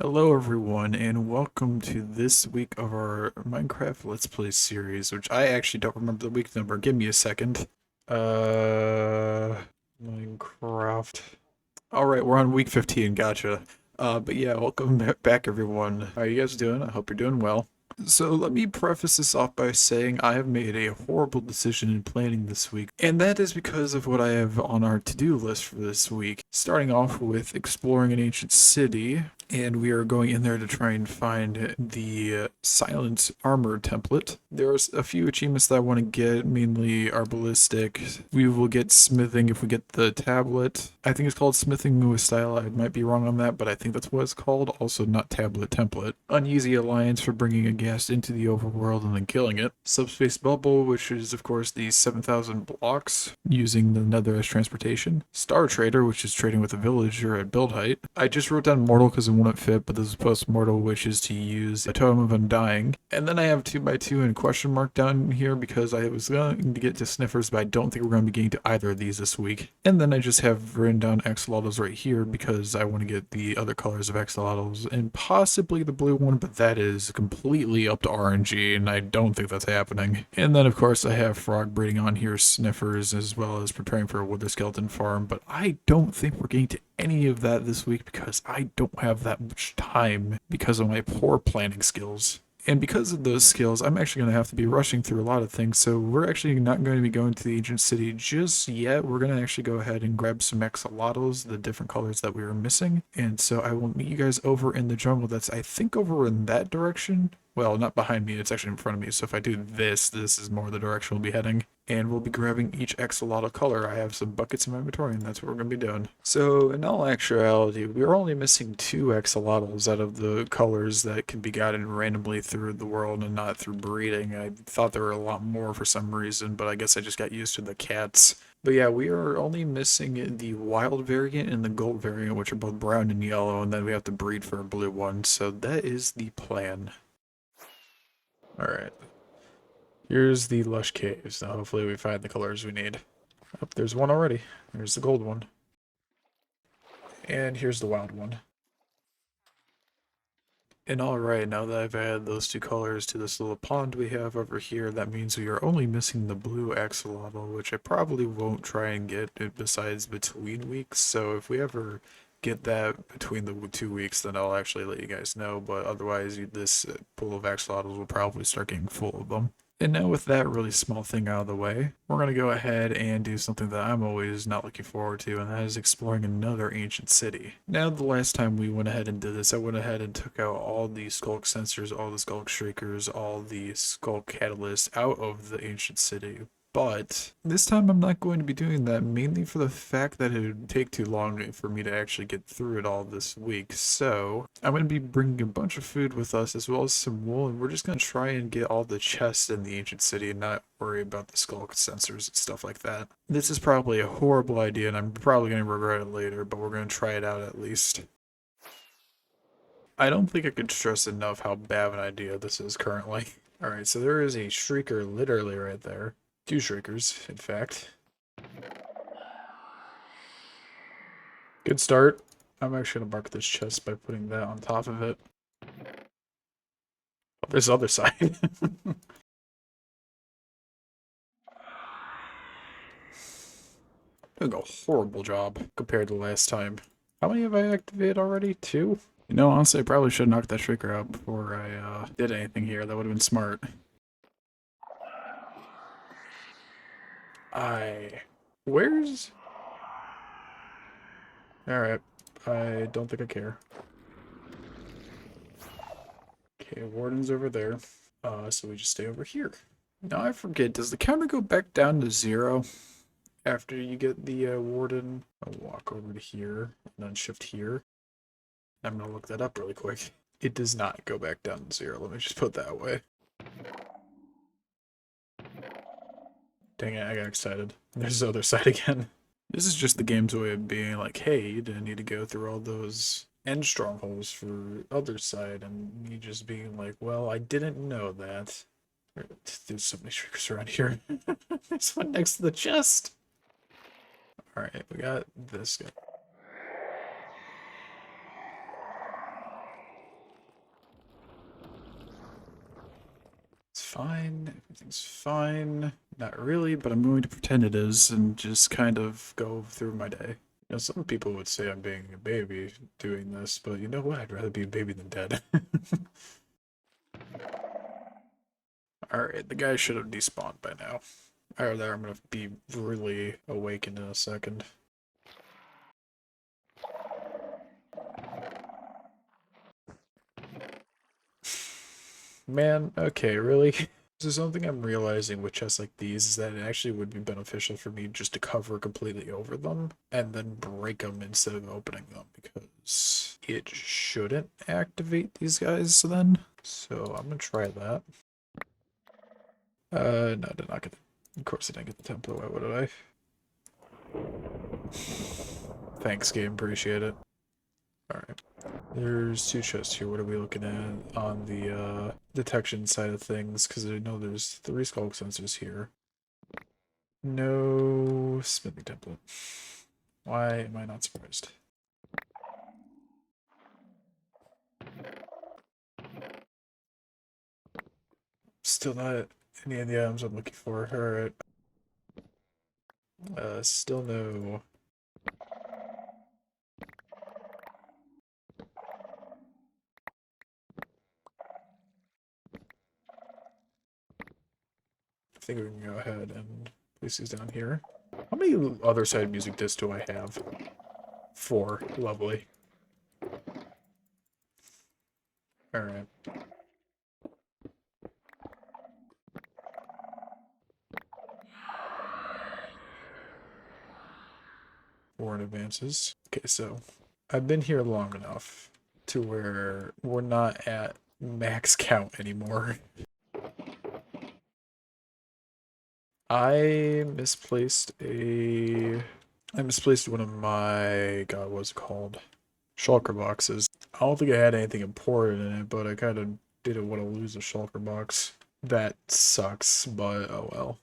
Hello everyone, and welcome to this week of our Minecraft Let's Play series, which I actually don't remember the week number. Give me a second. Minecraft. Alright, we're on week 15, gotcha. But yeah, welcome back everyone. How are you guys doing? I hope you're doing well. So let me preface this off by saying I have made a horrible decision in planning this week, and that is because of what I have on our to-do list for this week. Starting off with exploring an ancient city, and we are going in there to try and find the silent armor template. There's a few achievements that I want to get, mainly arbalistic. We will get smithing if we get the tablet. I think it's called smithing with style. I might be wrong on that, but I think that's what it's called. Also not tablet, template. Uneasy alliance for bringing a guest into the overworld and then killing it. Subspace bubble, which is of course the 7,000 blocks using the nether as transportation. Star trader, which is trading with a villager at build height. I just wrote down mortal because it wouldn't fit, but this is post-mortal, which is to use a totem of undying. And then I have 2x2 and question mark down here because I was going to get to sniffers, but I don't think we're going to be getting to either of these this week. And then I just have written down axolotls right here because I want to get the other colors of axolotls and possibly the blue one, but that is completely up to RNG and I don't think that's happening. And then of course I have frog breeding on here, sniffers, as well as preparing for a wither skeleton farm, but I don't think we're getting to any of that this week because I don't have that much time because of my poor planning skills. And because of those skills, I'm actually going to have to be rushing through a lot of things, so we're actually not going to be going to the ancient city just yet. We're going to actually go ahead and grab some axolotls, the different colors that we were missing, and so I will meet you guys over in the jungle that's, I think, over in that direction. Well, not behind me, it's actually in front of me, so if I do this is more the direction we'll be heading. And we'll be grabbing each axolotl color. I have some buckets in my inventory, and that's what we're going to be doing. So, in all actuality, we're only missing 2 axolotls out of the colors that can be gotten randomly through the world and not through breeding. I thought there were a lot more for some reason, but I guess I just got used to the cats. But yeah, we are only missing the wild variant and the gold variant, which are both brown and yellow, and then we have to breed for a blue one. So that is the plan. Alright. Here's the lush caves. Now hopefully we find the colors we need. Oh, there's one already. There's the gold one. And here's the wild one. And alright, now that I've added those 2 colors to this little pond we have over here, that means we are only missing the blue axolotl, which I probably won't try and get it besides between weeks. So if we ever get that between the 2 weeks, then I'll actually let you guys know. But otherwise, this pool of axolotls will probably start getting full of them. And now with that really small thing out of the way, we're going to go ahead and do something that I'm always not looking forward to, and that is exploring another ancient city. Now, the last time we went ahead and did this, I went ahead and took out all the skulk sensors, all the skulk shriekers, all the skulk catalysts out of the ancient city. But this time I'm not going to be doing that, mainly for the fact that it would take too long for me to actually get through it all this week. So I'm going to be bringing a bunch of food with us as well as some wool, and we're just going to try and get all the chests in the ancient city and not worry about the skull sensors and stuff like that. This is probably a horrible idea and I'm probably going to regret it later, but we're going to try it out at least. I don't think I could stress enough how bad of an idea this is currently. Alright, so there is a shrieker literally right there. 2 shriekers, in fact. Good start. I'm actually gonna mark this chest by putting that on top of it. Oh, this other side. Doing a horrible job compared to last time. How many have I activated already? 2? You know, honestly, I probably should have knocked that shrieker out before I did anything here. That would have been smart. Where's... Alright. I don't think I care. Okay, warden's over there. So we just stay over here. Now I forget, does the counter go back down to 0 after you get the warden? I'll walk over to here and then shift here. I'm gonna look that up really quick. It does not go back down to 0. Let me just put that away. Dang it, I got excited. There's the other side again. This is just the game's way of being like, hey, you didn't need to go through all those end strongholds for other side, and me just being like, well, I didn't know that. There's so many triggers around here. There's one next to the chest. Alright, we got this guy. fine. Everything's fine. Not really, but I'm going to pretend it is and just kind of go through my day. You know, some people would say I'm being a baby doing this, but you know what? I'd rather be a baby than dead. Alright, the guy should have despawned by now. Or there, I'm gonna be really awakened in a second. Man, okay, really? So something I'm realizing with chests like these is that it actually would be beneficial for me just to cover completely over them and then break them instead of opening them because it shouldn't activate these guys then. So I'm gonna try that. No, I did not get of course I didn't get the template. Why would I? Thanks, game. Appreciate it. Alright. There's two chests here. What are we looking at on the detection side of things? Because I know there's 3 skull sensors here. No smithing template. Why am I not surprised? Still not any of the items I'm looking for. Alright. Still no. I think we can go ahead and place these down here. How many other side music discs do I have? 4. Lovely. Alright. Warrant advances. Okay, so I've been here long enough to where we're not at max count anymore. I misplaced one of my, God, what's it called? Shulker boxes. I don't think I had anything important in it, but I kind of didn't want to lose a Shulker box. That sucks, but oh well.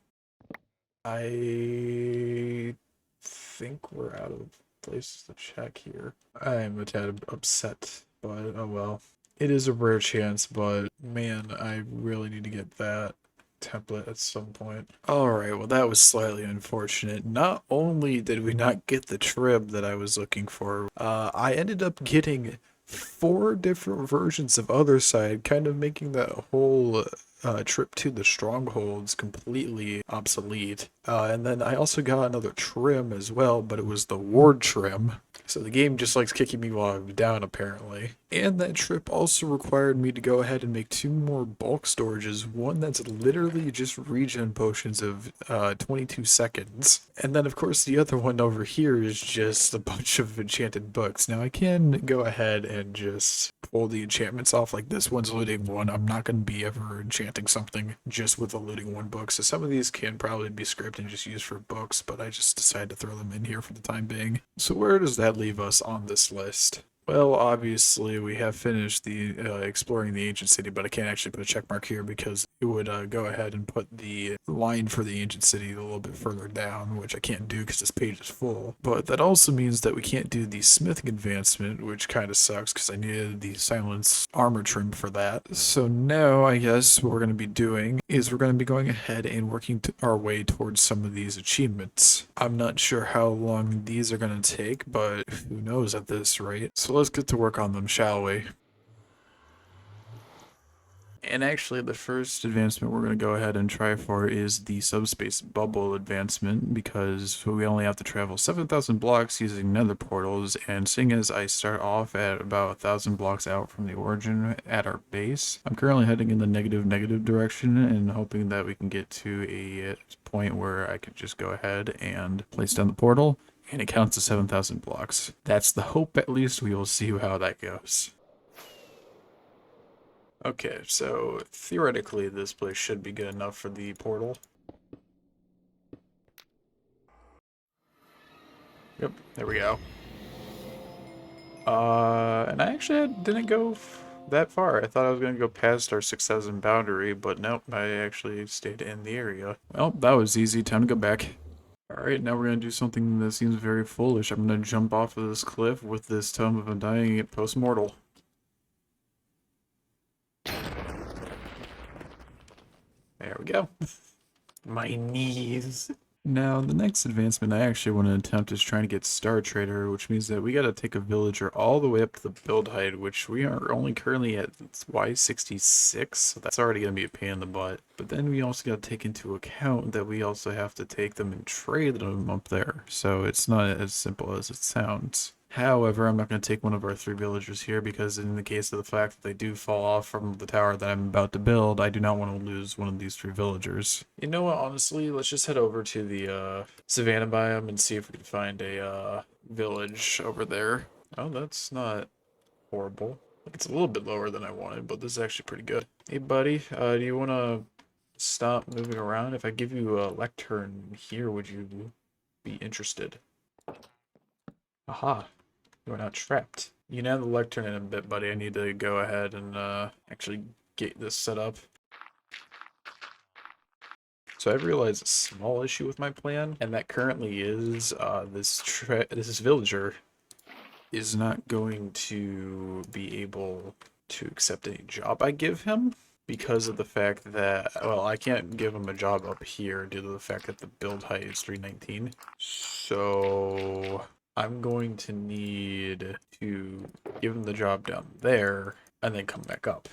I think we're out of places to check here. I am a tad upset, but oh well. It is a rare chance, but man, I really need to get that template at some point. Alright, well that was slightly unfortunate. Not only did we not get the trim that I was looking for, I ended up getting 4 different versions of Other Side, kind of making that whole trip to the strongholds completely obsolete. And then I also got another trim as well, but it was the ward trim. So the game just likes kicking me while I'm down, apparently. And that trip also required me to go ahead and make 2 more bulk storages. One that's literally just regen potions of 22 seconds. And then, of course, the other one over here is just a bunch of enchanted books. Now, I can go ahead and just pull the enchantments off, like this one's looting 1. I'm not going to be ever enchanting something just with a looting 1 book. So some of these can probably be scraped and just used for books, but I just decided to throw them in here for the time being. So where does that leave us on this list? Well, obviously we have finished the exploring the ancient city, but I can't actually put a check mark here because it would go ahead and put the line for the ancient city a little bit further down, which I can't do because this page is full. But that also means that we can't do the smithing advancement, which kind of sucks because I needed the silence armor trim for that. So now I guess what we're going to be doing is we're going to be going ahead and working our way towards some of these achievements. I'm not sure how long these are going to take, but who knows at this rate. So let's get to work on them, shall we? And actually, the first advancement we're going to go ahead and try for is the subspace bubble advancement, because we only have to travel 7,000 blocks using nether portals, and seeing as I start off at about 1,000 blocks out from the origin at our base, I'm currently heading in the negative direction and hoping that we can get to a point where I could just go ahead and place down the portal, and it counts to 7,000 blocks. That's the hope, at least. We will see how that goes. Okay, so theoretically this place should be good enough for the portal. Yep, there we go. And I actually didn't go that far. I thought I was going to go past our 6,000 boundary, but nope, I actually stayed in the area. Well, that was easy. Time to go back. Alright, now we're going to do something that seems very foolish. I'm going to jump off of this cliff with this Tome of Undying post-mortal. There we go. My knees. Now, the next advancement I actually want to attempt is trying to get Star Trader, which means that we got to take a villager all the way up to the build height, which we are only currently at Y66, so that's already going to be a pain in the butt. But then we also got to take into account that we also have to take them and trade them up there, so it's not as simple as it sounds. However, I'm not going to take one of our 3 villagers here because in the case of the fact that they do fall off from the tower that I'm about to build, I do not want to lose one of these 3 villagers. You know what, honestly, let's just head over to the savannah biome and see if we can find a village over there. Oh, that's not horrible. It's a little bit lower than I wanted, but this is actually pretty good. Hey, buddy, do you want to stop moving around? If I give you a lectern here, would you be interested? Aha. You are not trapped. You can have the lectern in a bit, buddy. I need to go ahead and actually get this set up. So I've realized a small issue with my plan, and that currently is this villager is not going to be able to accept any job I give him because of the fact that, well, I can't give him a job up here due to the fact that the build height is 319. So I'm going to need to give him the job down there and then come back up.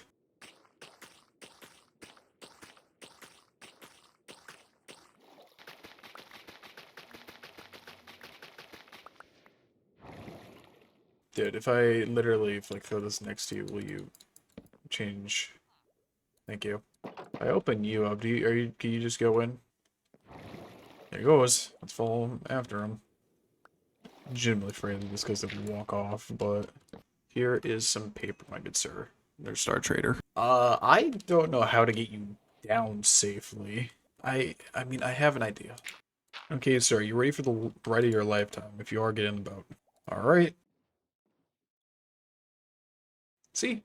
Dude, if I literally throw this next to you, will you change? Thank you. I open you up. Can you just go in? There he goes. Let's follow him after him. Legitimately afraid of this because if we walk off, but here is some paper, my good sir. There's Star Trader. I don't know how to get you down safely. I mean, I have an idea. Okay, sir, you ready for the ride of your lifetime if you are getting the boat? Alright. See?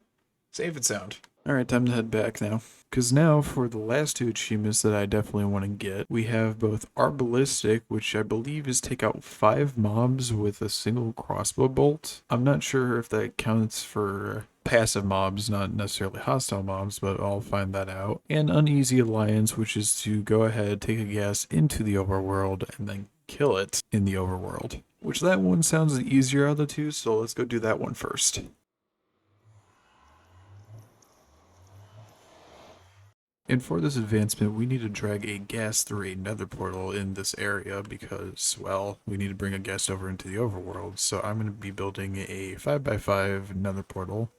Safe and sound. Alright, time to head back now. Because now, for the last 2 achievements that I definitely want to get, we have both Arbalistic, which I believe is take out 5 mobs with a single crossbow bolt. I'm not sure if that counts for passive mobs, not necessarily hostile mobs, but I'll find that out. And Uneasy Alliance, which is to go ahead, take a gas into the overworld, and then kill it in the overworld. Which that one sounds the easier of the 2, so let's go do that one first. And for this advancement, we need to drag a gas through a nether portal in this area because, well, we need to bring a guest over into the overworld. So I'm going to be building a 5x5 nether portal.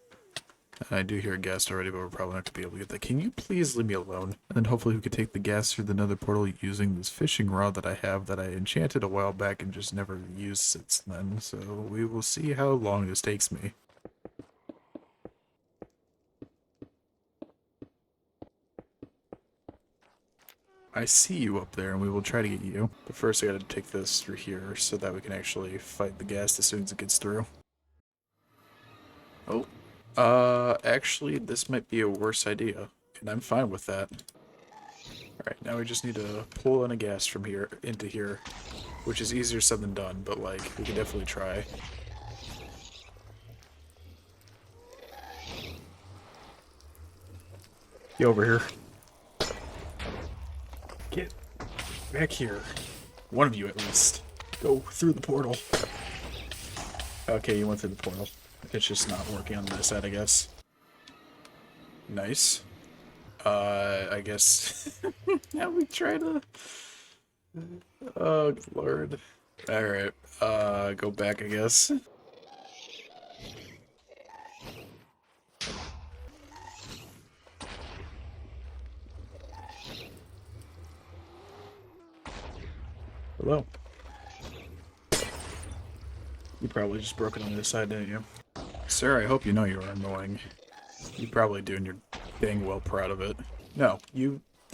And I do hear a guest already, but we're probably not going to be able to get that. Can you please leave me alone? And then hopefully we could take the gas through the nether portal using this fishing rod that I have that I enchanted a while back and just never used since then. So we will see how long this takes me. I see you up there, and we will try to get you. But first I gotta take this through here, so that we can actually fight the ghast as soon as it gets through. Oh. Actually, this might be a worse idea, and I'm fine with that. Alright, now we just need to pull in a ghast from here into here, which is easier said than done, but, like, we can definitely try. Get over here. Get back here. One of you at least. Go through the portal. Okay, you went through the portal. It's just not working on this side, I guess. Nice. I guess now we try to... Oh, good lord. Alright, go back, I guess. Hello. You probably just broke it on the other side, didn't you? Sir, I hope you know you are annoying. You probably do, and you're dang well proud of it. No,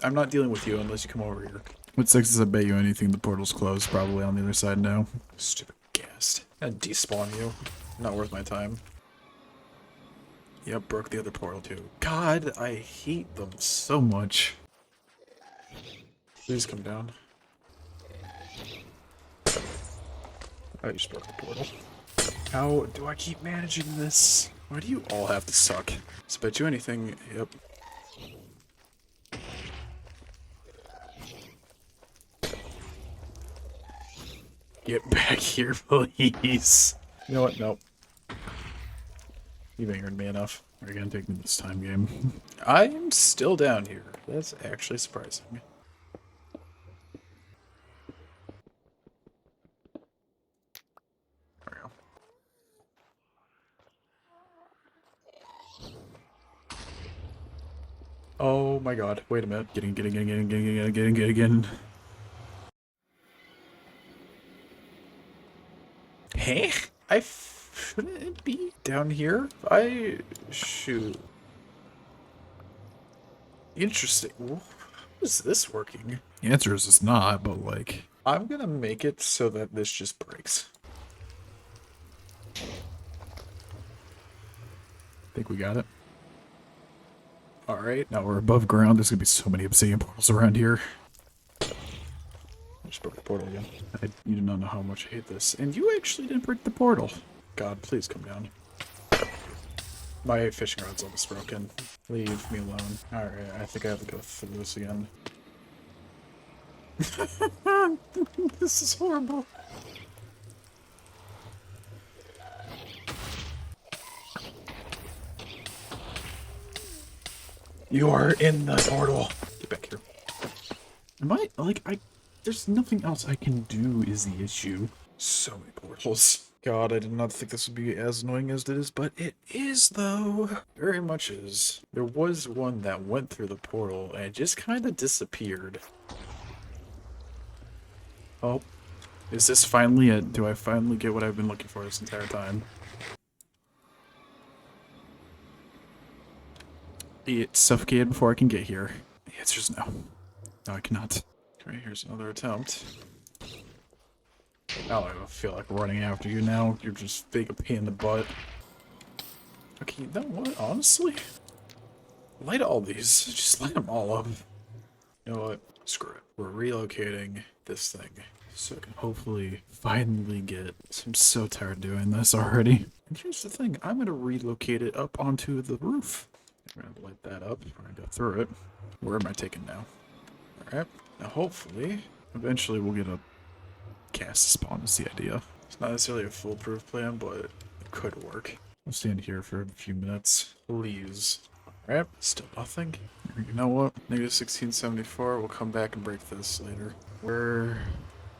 I'm not dealing with you unless you come over here. What sucks is I bet you anything the portal's closed, probably on the other side now. Stupid ghast. I'd despawn you. Not worth my time. Yep, broke the other portal too. God, I hate them so much. Please come down. I just broke the portal. How do I keep managing this? Why do you all have to suck? Just bet you anything. Yep. Get back here, please. You know what? Nope. You've angered me enough. Are you gonna take me this time, game? I'm still down here. That's actually surprising. There we go. Oh my god. Wait a minute. Getting. Hey? Shouldn't it be down here? Shoot. Interesting. How is this working? The answer is it's not, but like, I'm gonna make it so that this just breaks. Think we got it. Alright, now we're above ground. There's gonna be so many obsidian portals around here. I just broke the portal again. You do not know how much I hate this. And you actually didn't break the portal. God, please come down. My fishing rod's almost broken. Leave me alone. Alright, I think I have to go through this again. This is horrible. You are in the portal. Get back here. Am I, like, there's nothing else I can do is the issue. So many portals. God, I did not think this would be as annoying as it is, but it is, though. Very much is. There was one that went through the portal, and it just kind of disappeared. Oh. Is this finally it? Do I finally get what I've been looking for this entire time? It's suffocated before I can get here. The answer is no. No, I cannot. Alright, here's another attempt. I don't feel like running after you now. You're just big a pain in the butt. Okay, you know what? Honestly? Light all these. Just light them all up. You know what? Screw it. We're relocating this thing. So I can hopefully finally get... I'm so tired of doing this already. And here's the thing. I'm going to relocate it up onto the roof. I'm going to light that up. We're going to go through it. Where am I taking now? Alright. Now hopefully, eventually we'll get a cast spawn is the idea. It's not necessarily a foolproof plan, but it could work. I'll stand here for a few minutes. Please. Alright, still nothing. You know what? Negative 1674, we'll come back and break this later. We're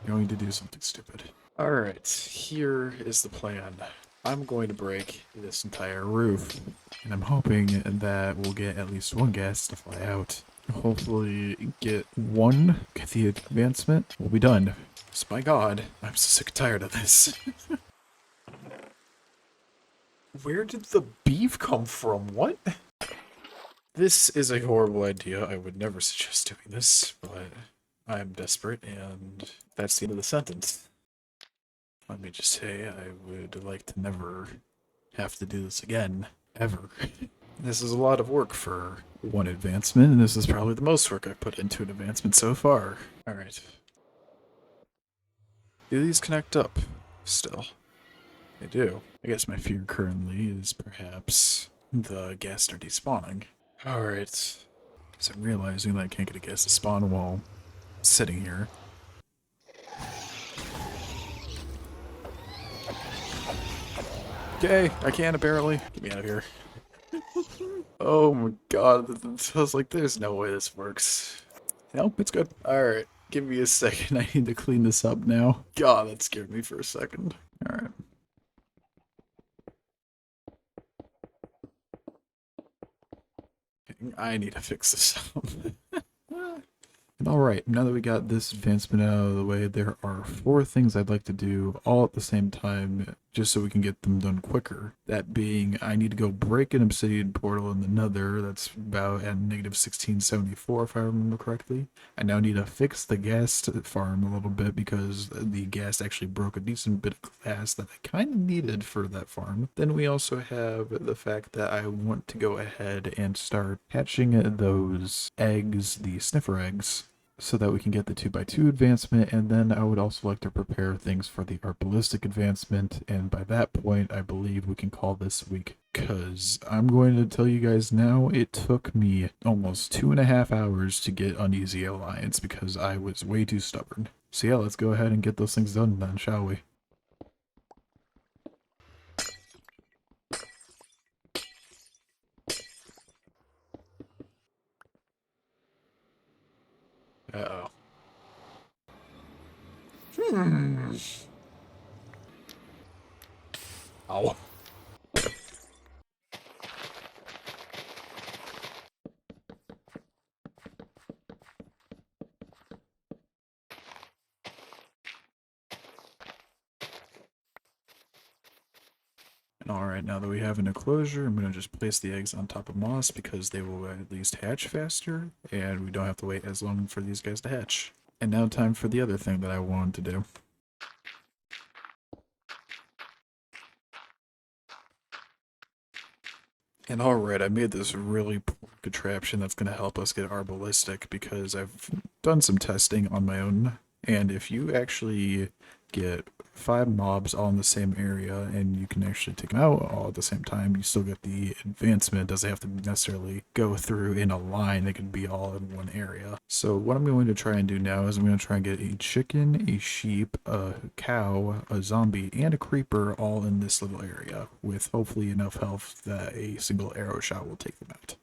going to do something stupid. Alright, here is the plan. I'm going to break this entire roof, and I'm hoping that we'll get at least one gas to fly out. Hopefully get the advancement, we'll be done. So my god, I'm so sick and tired of this. Where did the beef come from? What? This is a horrible idea. I would never suggest doing this, but I am desperate, and that's the end of the sentence. Let me just say, I would like to never have to do this again, ever. This is a lot of work for one advancement, and this is probably the most work I've put into an advancement so far. Alright. Do these connect up still? They do. I guess my fear currently is perhaps the guests are despawning. Alright. So I'm realizing that I can't get a guest to spawn while sitting here. Okay, I can apparently. Get me out of here. Oh my god, I was like, there's no way this works. Nope, it's good. Alright, give me a second. I need to clean this up now. God, that scared me for a second. Alright. I need to fix this up. Alright, now that we got this advancement out of the way, there are 4 things I'd like to do all at the same time, just so we can get them done quicker. That being, I need to go break an obsidian portal in the nether, that's about at negative 1674 if I remember correctly. I now need to fix the ghast farm a little bit because the ghast actually broke a decent bit of glass that I kind of needed for that farm. Then we also have the fact that I want to go ahead and start hatching those eggs, the sniffer eggs, so that we can get the 2x2 advancement, and then I would also like to prepare things for the art ballistic advancement, and by that point I believe we can call this week, because I'm going to tell you guys now, it took me almost 2.5 hours to get Uneasy Alliance because I was way too stubborn. So yeah, let's go ahead and get those things done then, shall we? Uh-oh. Hmm. Ow. Alright, now that we have an enclosure, I'm going to just place the eggs on top of moss because they will at least hatch faster, and we don't have to wait as long for these guys to hatch. And now time for the other thing that I wanted to do. And alright, I made this really poor contraption that's going to help us get our ballistic because I've done some testing on my own. And if you actually get 5 mobs all in the same area and you can actually take them out all at the same time, you still get the advancement. It doesn't have to necessarily go through in a line, they can be all in one area. So what I'm going to try and do now is I'm going to try and get a chicken, a sheep, a cow, a zombie, and a creeper all in this little area with hopefully enough health that a single arrow shot will take them out.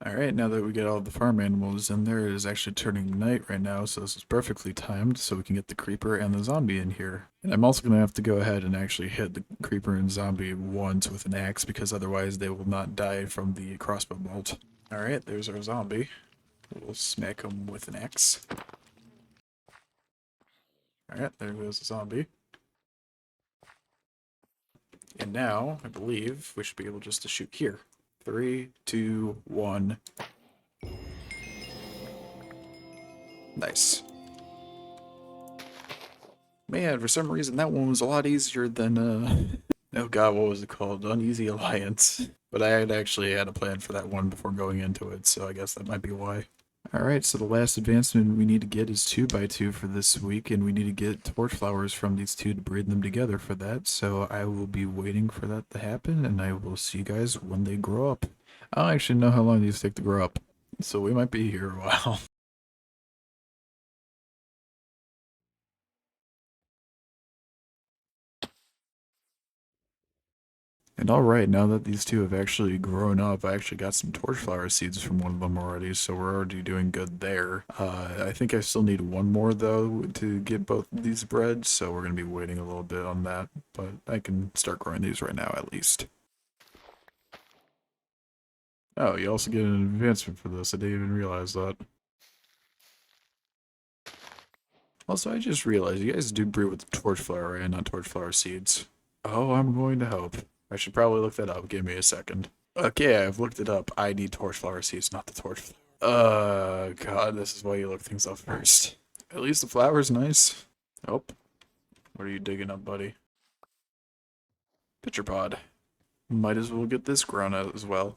Alright, now that we get all the farm animals in there, it is actually turning night right now, so this is perfectly timed so we can get the creeper and the zombie in here. And I'm also going to have to go ahead and actually hit the creeper and zombie once with an axe because otherwise they will not die from the crossbow bolt. Alright, there's our zombie. We'll smack him with an axe. Alright, there goes the zombie. And now, I believe, we should be able just to shoot here. 3, 2, 1. Nice. Man, for some reason that one was a lot easier than, oh god, what was it called? Uneasy Alliance. But I had actually had a plan for that one before going into it, so I guess that might be why. Alright, so the last advancement we need to get is 2x2 for this week, and we need to get torch flowers from these two to breed them together for that, so I will be waiting for that to happen, and I will see you guys when they grow up. I don't actually know how long these take to grow up, so we might be here a while. And alright, now that these two have actually grown up, I actually got some torchflower seeds from one of them already, so we're already doing good there. I think I still need one more though to get both of these bred, so we're going to be waiting a little bit on that, but I can start growing these right now at least. Oh, you also get an advancement for this, I didn't even realize that. Also, I just realized you guys do breed with torchflower and not torchflower seeds. Oh, I'm going to hope. I should probably look that up, give me a second. Okay, I've looked it up. I need torchflower seeds, not the torchflower. God, this is why you look things up first. At least the flower's nice. Oh, what are you digging up, buddy? Pitcher pod. Might as well get this grown out as well.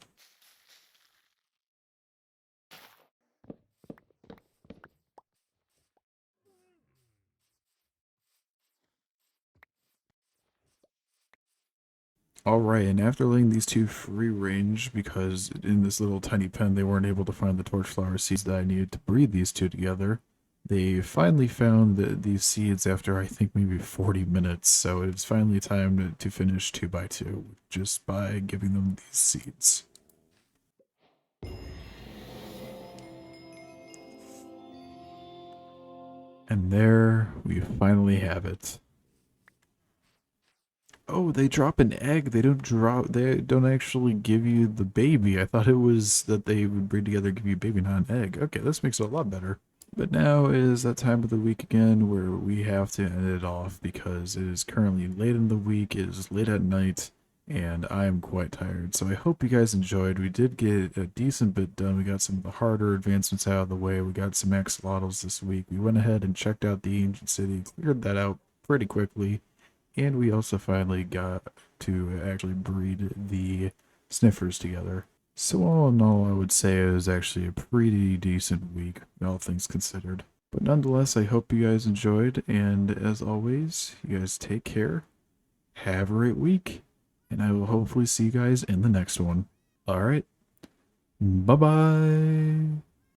Alright, and after letting these two free range, because in this little tiny pen they weren't able to find the torchflower seeds that I needed to breed these two together, they finally found these seeds after I think maybe 40 minutes, so it's finally time to finish 2x2 just by giving them these seeds. And there we finally have it. Oh, they drop an egg. They don't actually give you the baby. I thought it was that they would breed together and give you a baby, not an egg. Okay, this makes it a lot better. But now is that time of the week again where we have to end it off because it is currently late in the week, it is late at night, and I am quite tired. So I hope you guys enjoyed. We did get a decent bit done. We got some of the harder advancements out of the way. We got some axolotls this week. We went ahead and checked out the ancient city, cleared that out pretty quickly. And we also finally got to actually breed the sniffers together. So all in all, I would say it was actually a pretty decent week, all things considered. But nonetheless, I hope you guys enjoyed, and as always, you guys take care, have a great week, and I will hopefully see you guys in the next one. Alright, bye-bye!